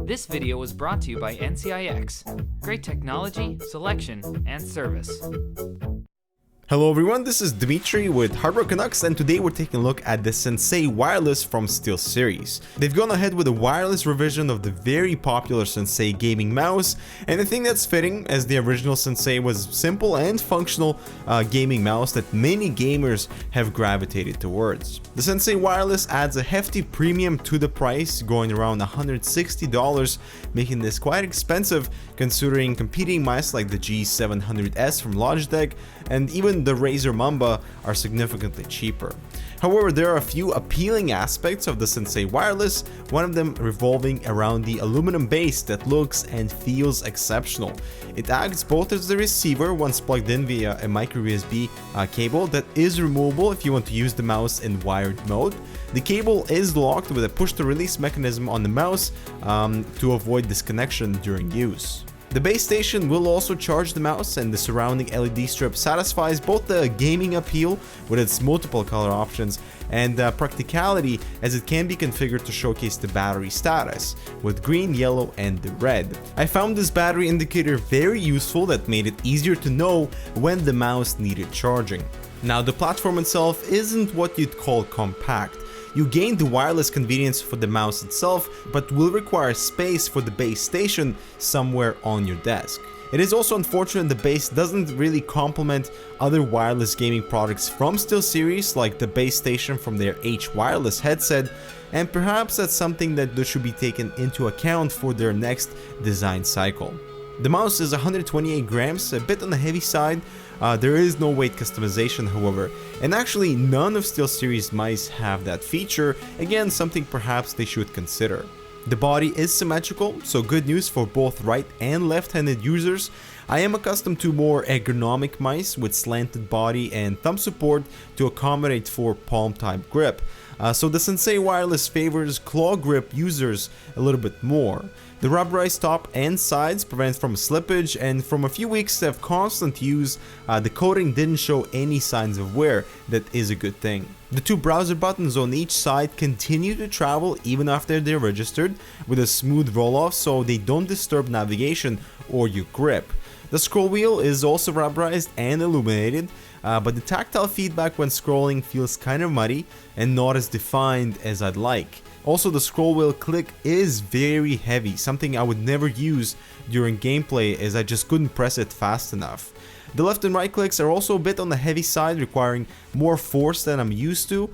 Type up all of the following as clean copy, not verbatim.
This video was brought to you by NCIX. Great technology, selection, and service. Hello everyone, this is Dimitri with Hardware Canucks, and today we're taking a look at the Sensei wireless from SteelSeries. They've gone ahead with a wireless revision of the very popular Sensei gaming mouse, and I think that's fitting as the original Sensei was simple and functional gaming mouse that many gamers have gravitated towards. The Sensei wireless adds a hefty premium to the price, going around $160, making this quite expensive considering competing mice like the G700S from Logitech and even the Razer Mamba are significantly cheaper. However, there are a few appealing aspects of the Sensei wireless, one of them revolving around the aluminum base that looks and feels exceptional. It acts both as the receiver once plugged in via a micro USB cable that is removable if you want to use the mouse in wired mode. The cable is locked with a push-to-release mechanism on the mouse to avoid disconnection during use. The base station will also charge the mouse, and the surrounding LED strip satisfies both the gaming appeal with its multiple color options and practicality, as it can be configured to showcase the battery status with green, yellow, and the red. I found this battery indicator very useful that made it easier to know when the mouse needed charging. Now, the platform itself isn't what you'd call compact. You gain the wireless convenience for the mouse itself, but will require space for the base station somewhere on your desk. It is also unfortunate the base doesn't really complement other wireless gaming products from SteelSeries, like the base station from their H wireless headset, and perhaps that's something that should be taken into account for their next design cycle. The mouse is 128 grams, a bit on the heavy side. There is no weight customization, however, and actually none of SteelSeries mice have that feature, again something perhaps they should consider. The body is symmetrical, so good news for both right and left-handed users. I am accustomed to more ergonomic mice with slanted body and thumb support to accommodate for palm-type grip. So the Sensei wireless favors claw grip users a little bit more. The rubberized top and sides prevent from slippage, and from a few weeks of constant use, the coating didn't show any signs of wear. That is a good thing. The two browser buttons on each side continue to travel even after they're registered with a smooth roll-off, so they don't disturb navigation or your grip. The scroll wheel is also rubberized and illuminated, but the tactile feedback when scrolling feels kind of muddy and not as defined as I'd like. Also, the scroll wheel click is very heavy, something I would never use during gameplay as I just couldn't press it fast enough. The left and right clicks are also a bit on the heavy side, requiring more force than I'm used to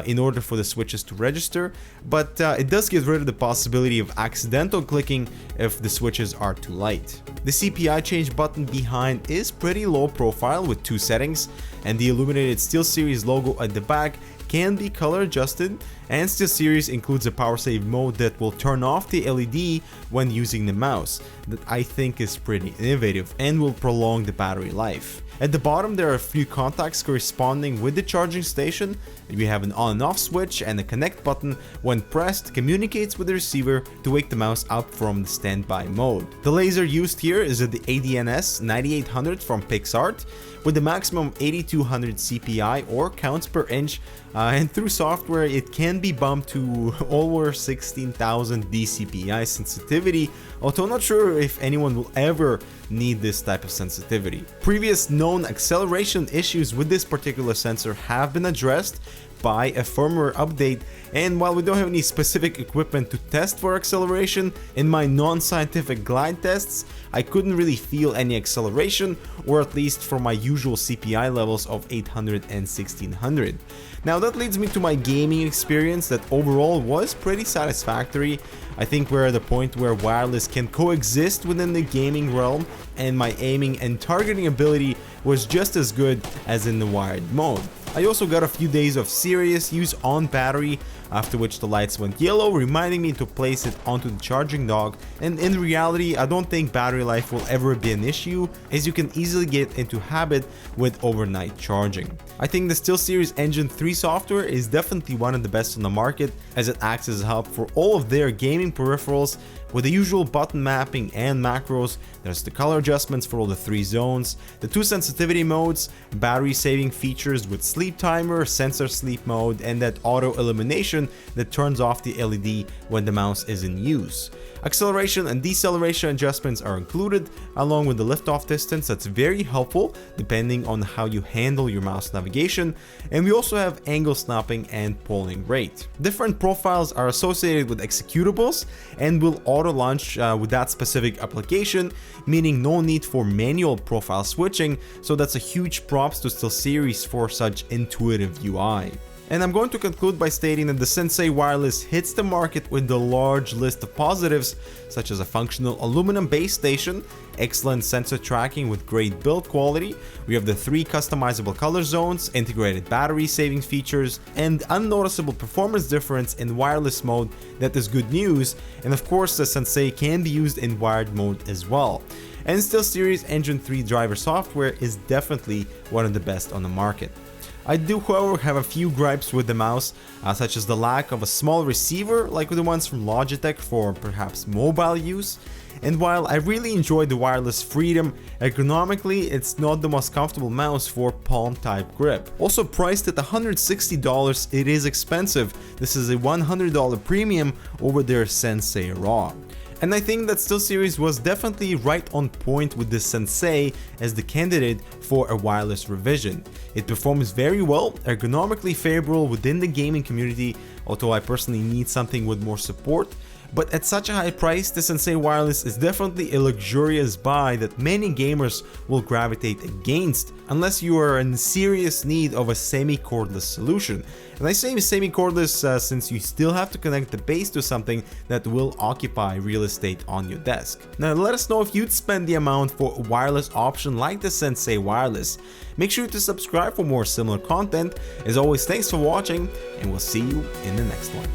in order for the switches to register, but it does get rid of the possibility of accidental clicking if the switches are too light. The CPI change button behind is pretty low profile with two settings, and the illuminated SteelSeries logo at the back can be color adjusted, and SteelSeries includes a power save mode that will turn off the LED when using the mouse, that I think is pretty innovative and will prolong the battery life. At the bottom there are a few contacts corresponding with the charging station. We have an on and off switch, and a connect button when pressed communicates with the receiver to wake the mouse up from the standby mode. The laser used here is at the ADNS 9800 from PixArt with the maximum 8200 CPI or counts per inch, and through software it can be bumped to over 16,000 DCPI sensitivity, although I'm not sure if anyone will ever need this type of sensitivity. Previous known acceleration issues with this particular sensor have been addressed by a firmware update, and while we don't have any specific equipment to test for acceleration, in my non-scientific glide tests I couldn't really feel any acceleration, or at least for my usual CPI levels of 800 and 1600. Now that leads me to my gaming experience that overall was pretty satisfactory. I think we're at a point where wireless can coexist within the gaming realm, and my aiming and targeting ability was just as good as in the wired mode. I also got a few days of serious use on battery, after which the lights went yellow, reminding me to place it onto the charging dock, and in reality I don't think battery life will ever be an issue, as you can easily get into habit with overnight charging. I think the SteelSeries Engine 3 software is definitely one of the best on the market, as it acts as a hub for all of their gaming peripherals with the usual button mapping and macros. There's the color adjustments for all the three zones, the two sensitivity modes, battery saving features with sleep timer, sensor sleep mode, and that auto illumination that turns off the LED when the mouse is in use. Acceleration and deceleration adjustments are included, along with the liftoff distance that's very helpful depending on how you handle your mouse navigation, and we also have angle snapping and polling rate. Different profiles are associated with executables and will auto launch with that specific application, meaning no need for manual profile switching, so that's a huge props to SteelSeries for such intuitive UI. And I'm going to conclude by stating that the Sensei Wireless hits the market with a large list of positives, such as a functional aluminum base station, excellent sensor tracking with great build quality, we have the 3 customizable color zones, integrated battery saving features, and unnoticeable performance difference in wireless mode that is good news, and of course the Sensei can be used in wired mode as well. And SteelSeries Engine 3 driver software is definitely one of the best on the market. I do, however, have a few gripes with the mouse, such as the lack of a small receiver like the ones from Logitech for perhaps mobile use. And while I really enjoy the wireless freedom, ergonomically it's not the most comfortable mouse for palm type grip. Also priced at $160, it is expensive. This is a $100 premium over their Sensei Raw. And I think that SteelSeries was definitely right on point with the Sensei as the candidate for a wireless revision. It performs very well, ergonomically favorable within the gaming community, although I personally need something with more support. But at such a high price, the Sensei Wireless is definitely a luxurious buy that many gamers will gravitate against, unless you are in serious need of a semi-cordless solution. And I say semi-cordless since you still have to connect the base to something that will occupy real estate on your desk. Now let us know if you'd spend the amount for a wireless option like the Sensei Wireless. Make sure to subscribe for more similar content. As always, thanks for watching, and we'll see you in the next one.